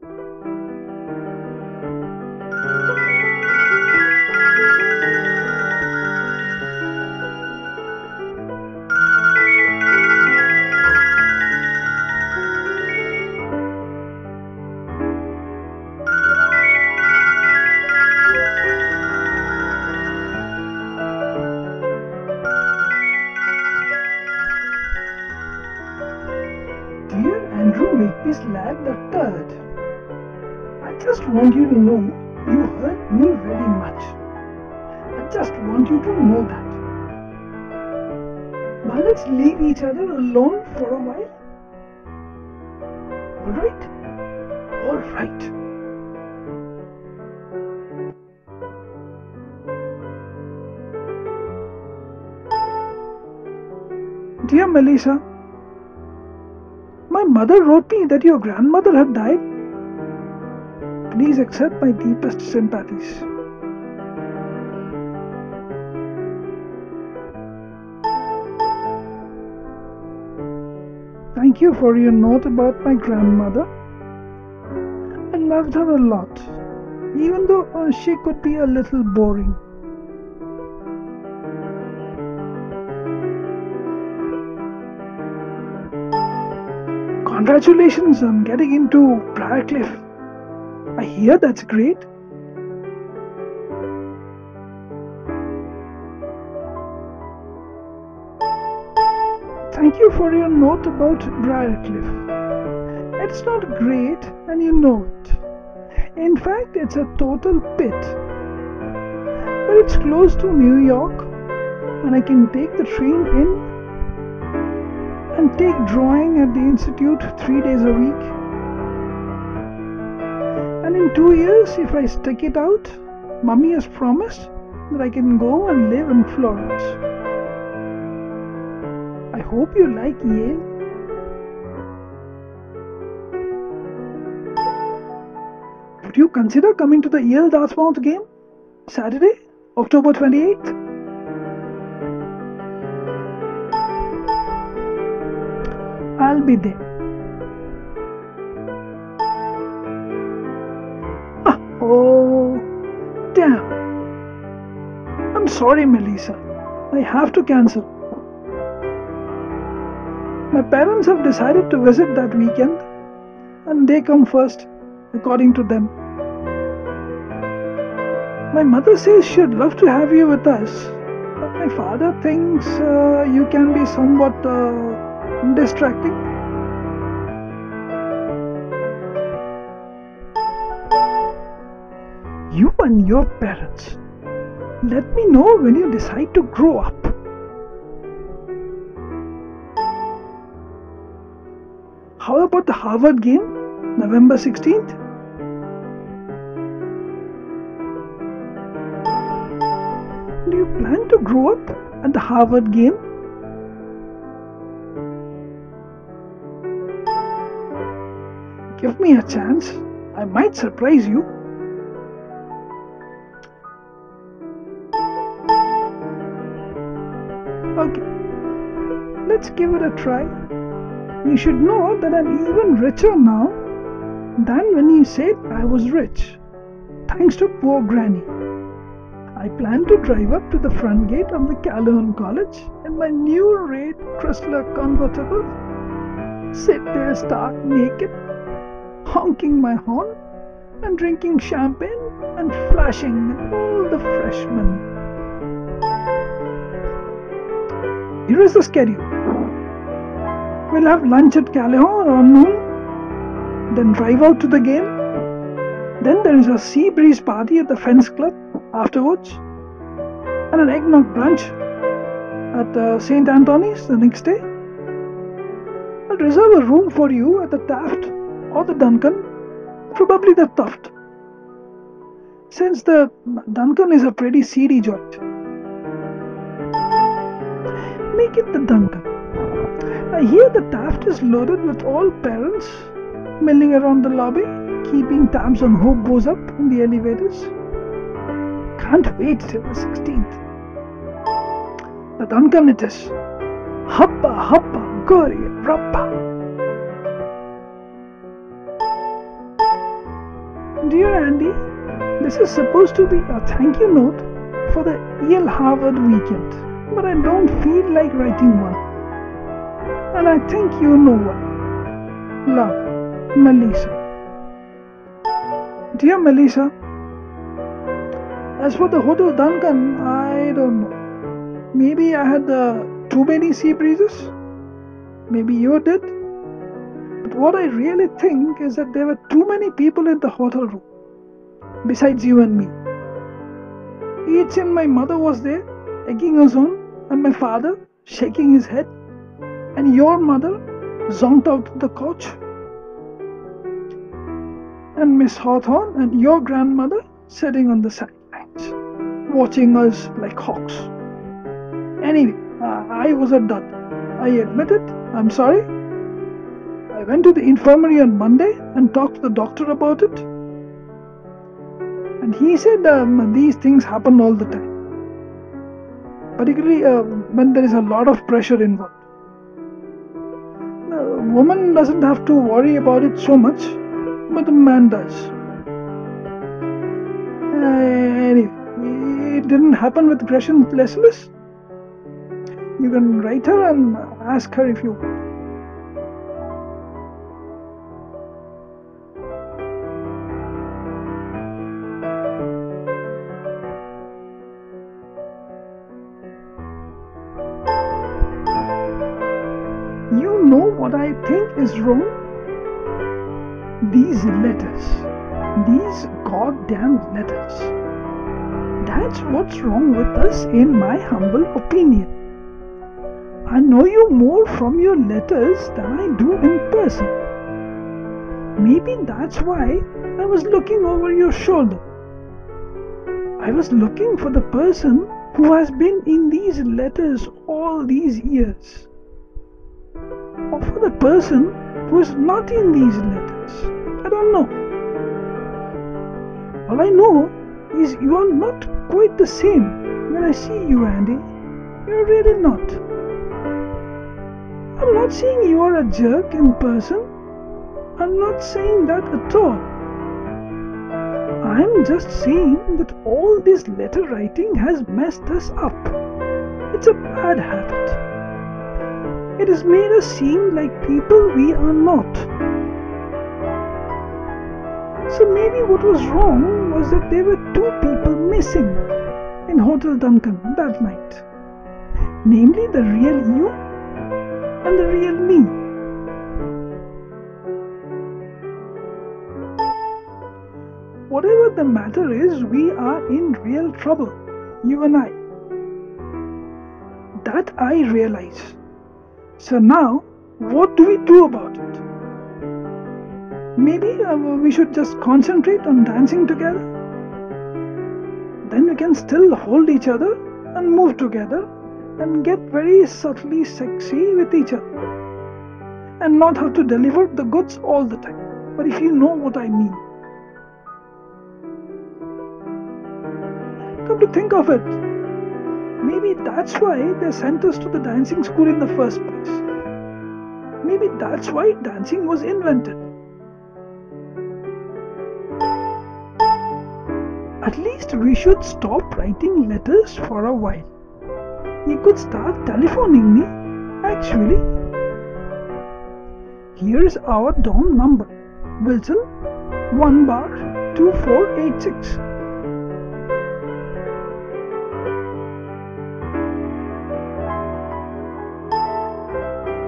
Dear Andrew Makepeace lad the third, I just want you to know you hurt me very much. I just want you to know that. But let's leave each other alone for a while. Alright? Alright. Dear Melissa, my mother wrote me that your grandmother had died. Please accept my deepest sympathies. Thank you for your note about my grandmother. I loved her a lot, even though she could be a little boring. Congratulations on getting into Briarcliff. I hear that's great. Thank you for your note about Briarcliff. It's not great and you know it. In fact, it's a total pit. But it's close to New York and I can take the train in and take drawing at the institute 3 days a week. And in 2 years, if I stick it out, Mummy has promised that I can go and live in Florence. I hope you like Yale. Would you consider coming to the Yale Dartmouth game Saturday, October 28th? I'll be there. Oh, damn. I'm sorry, Melissa. I have to cancel. My parents have decided to visit that weekend, and they come first, according to them. My mother says she'd love to have you with us, but my father thinks you can be somewhat distracting. You and your parents. Let me know when you decide to grow up. How about the Harvard game, November 16th? Do you plan to grow up at the Harvard game? Give me a chance. I might surprise you. Okay, let's give it a try. You should know that I'm even richer now than when you said I was rich, thanks to poor Granny. I plan to drive up to the front gate of the Calhoun College in my new red Chrysler convertible, sit there stark naked, honking my horn and drinking champagne and flashing at all the freshmen. Here is the schedule. We'll have lunch at Calhoun around noon, then drive out to the game. Then there is a sea breeze party at the Fence Club afterwards, and an eggnog brunch at St. Anthony's the next day. I'll reserve a room for you at the Taft or the Duncan, probably the Taft, since the Duncan is a pretty seedy joint. Make it the Duncan. I hear the Taft is loaded with all parents milling around the lobby, keeping tabs on who goes up in the elevators. Can't wait till the 16th. The Duncan it is. Happa, happa, gori, rappa. Dear Andy, this is supposed to be a thank you note for the Yale Harvard weekend, but I don't feel like writing one. And I think you know why. Love, Melissa. Dear Melissa, as for the Hotel Duncan, I don't know. Maybe I had too many sea breezes. Maybe you did. But what I really think is that there were too many people in the hotel room, besides you and me. Each and my mother was there, egging us on, and my father shaking his head, and your mother zonked out on the couch, and Miss Hawthorne and your grandmother sitting on the sidelines, watching us like hawks. Anyway, I was a dud. I admit it. I'm sorry. I went to the infirmary on Monday and talked to the doctor about it. And he said these things happen all the time. Particularly when there is a lot of pressure involved. The woman doesn't have to worry about it so much, but the man does. Anyway, it didn't happen with Gresham Leslie. You can write her and ask her if you want. You know what I think is wrong? These letters. These goddamn letters. That's what's wrong with us, in my humble opinion. I know you more from your letters than I do in person. Maybe that's why I was looking over your shoulder. I was looking for the person who has been in these letters all these years. Or for the person who is not in these letters. I don't know. All I know is you are not quite the same when I see you, Andy. You're really not. I'm not saying you are a jerk in person. I'm not saying that at all. I'm just saying that all this letter writing has messed us up. It's a bad habit. It has made us seem like people we are not. So maybe what was wrong was that there were two people missing in Hotel Duncan that night. Namely the real you and the real me. Whatever the matter is, we are in real trouble, you and I. That I realize. So now, what do we do about it? Maybe we should just concentrate on dancing together. Then we can still hold each other and move together and get very subtly sexy with each other. And not have to deliver the goods all the time. But if you know what I mean. Come to think of it, maybe that's why they sent us to the dancing school in the first place. Maybe that's why dancing was invented. At least we should stop writing letters for a while. You could start telephoning me, actually. Here's our dorm number. Wilson, 1 bar 2486.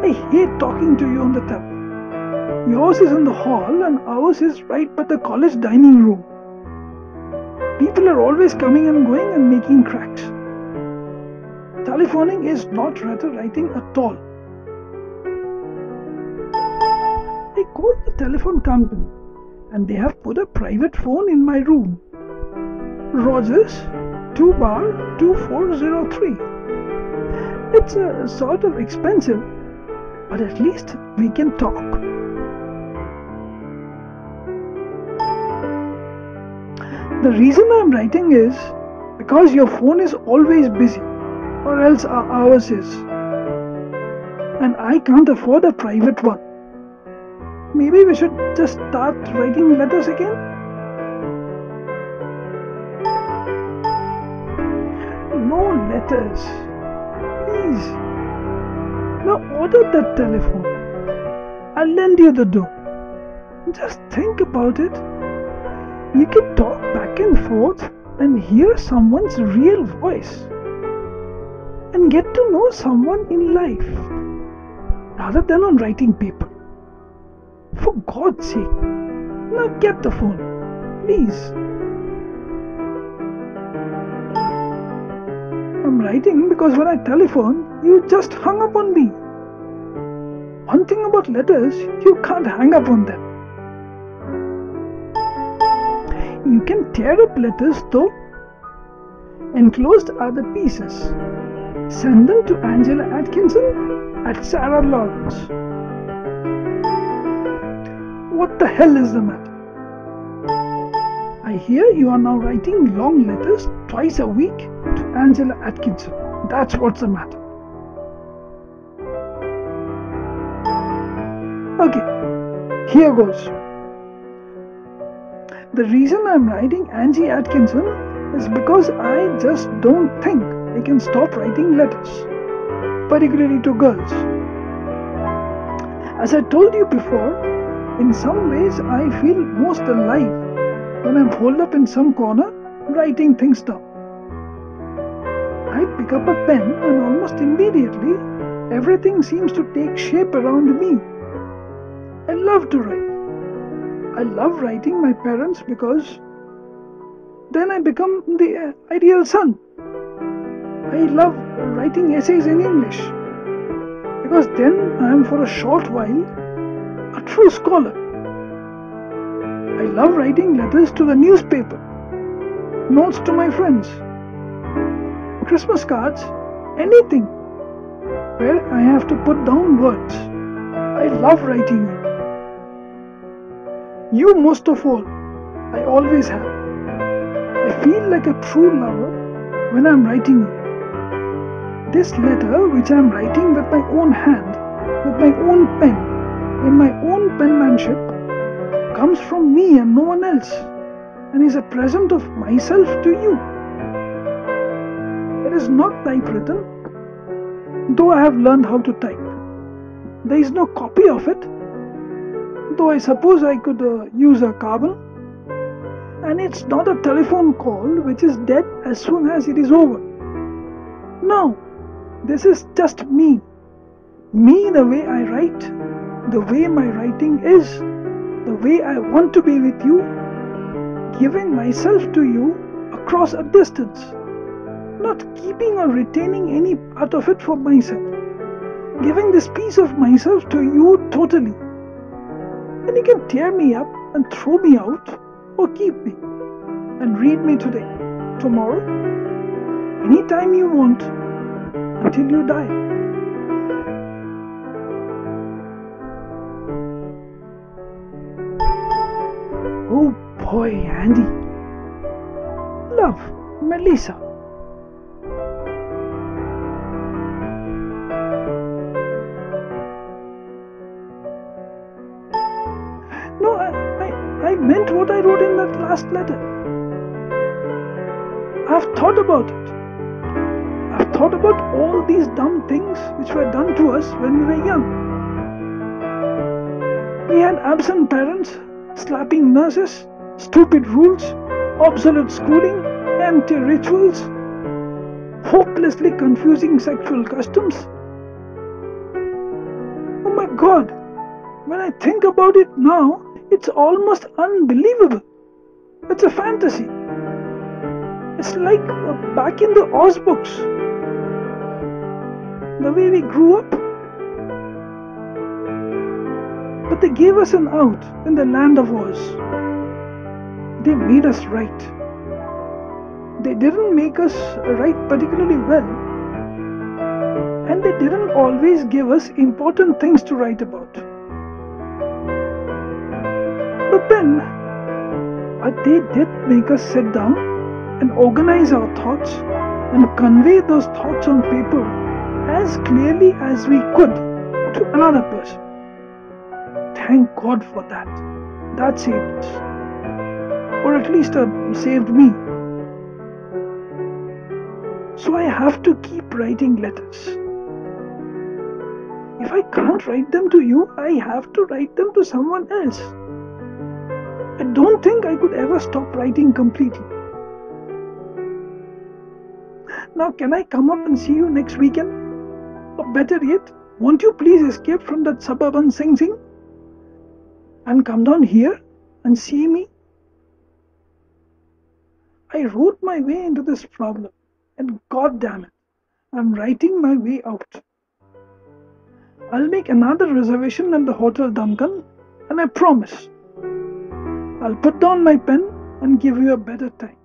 I hate talking to you on the telephone. Yours is in the hall and ours is right by the college dining room. People are always coming and going and making cracks. Telephoning is not letter writing at all. I called the telephone company and they have put a private phone in my room. Rogers, 2 bar 2403. It's sort of expensive, but at least we can talk. The reason I'm writing is because your phone is always busy, or else ours is. And I can't afford a private one. Maybe we should just start writing letters again? no letters. Please. Now order that telephone. I'll lend you the dough. Just think about it. You can talk back and forth and hear someone's real voice and get to know someone in life rather than on writing paper. For God's sake, now get the phone, please. I'm writing because when I telephone, you just hung up on me. One thing about letters, you can't hang up on them. You can tear up letters though. Enclosed are the pieces. Send them to Angela Atkinson at Sarah Lawrence. What the hell is the matter? I hear you are now writing long letters twice a week to Angela Atkinson. That's what's the matter. Okay, here goes. The reason I'm writing Angie Atkinson is because I just don't think I can stop writing letters, particularly to girls. As I told you before, in some ways I feel most alive when I'm holed up in some corner writing things down. I pick up a pen and almost immediately everything seems to take shape around me. I love to write. I love writing my parents because then I become the ideal son. I love writing essays in English because then I am for a short while a true scholar. I love writing letters to the newspaper, notes to my friends, Christmas cards, anything where I have to put down words. I love writing you. You most of all, I always have. I feel like a true lover when I'm writing you. This letter which I'm writing with my own hand, with my own pen, in my own penmanship, comes from me and no one else, and is a present of myself to you. It is not typewritten, though I have learned how to type. There is no copy of it, though I suppose I could use a carbon. And it's not a telephone call which is dead as soon as it is over. No, this is just me. Me the way I write, the way my writing is, the way I want to be with you, giving myself to you across a distance, not keeping or retaining any part of it for myself, giving this piece of myself to you totally. And you can tear me up and throw me out or keep me and read me today, tomorrow, anytime you want, until you die. Oh boy, Andy. Love, Melissa. No, I meant what I wrote in that last letter. I've thought about it. I've thought about all these dumb things which were done to us when we were young. We had absent parents, slapping nurses, stupid rules, obsolete schooling, empty rituals, hopelessly confusing sexual customs. Oh my God, when I think about it now, it's almost unbelievable. It's a fantasy. It's like back in the Oz books. The way we grew up. But they gave us an out in the land of Oz. They made us write. They didn't make us write particularly well. And they didn't always give us important things to write about. But then, they did make us sit down and organize our thoughts and convey those thoughts on paper as clearly as we could to another person. Thank God for that. That saved us. Or at least saved me. So I have to keep writing letters. If I can't write them to you, I have to write them to someone else. I don't think I could ever stop writing completely. Now, can I come up and see you next weekend? Or better yet, won't you please escape from that suburban Sing Sing and come down here and see me? I wrote my way into this problem, and god damn it, I'm writing my way out. I'll make another reservation at the Hotel Duncan, and I promise I'll put down my pen and give you a better time.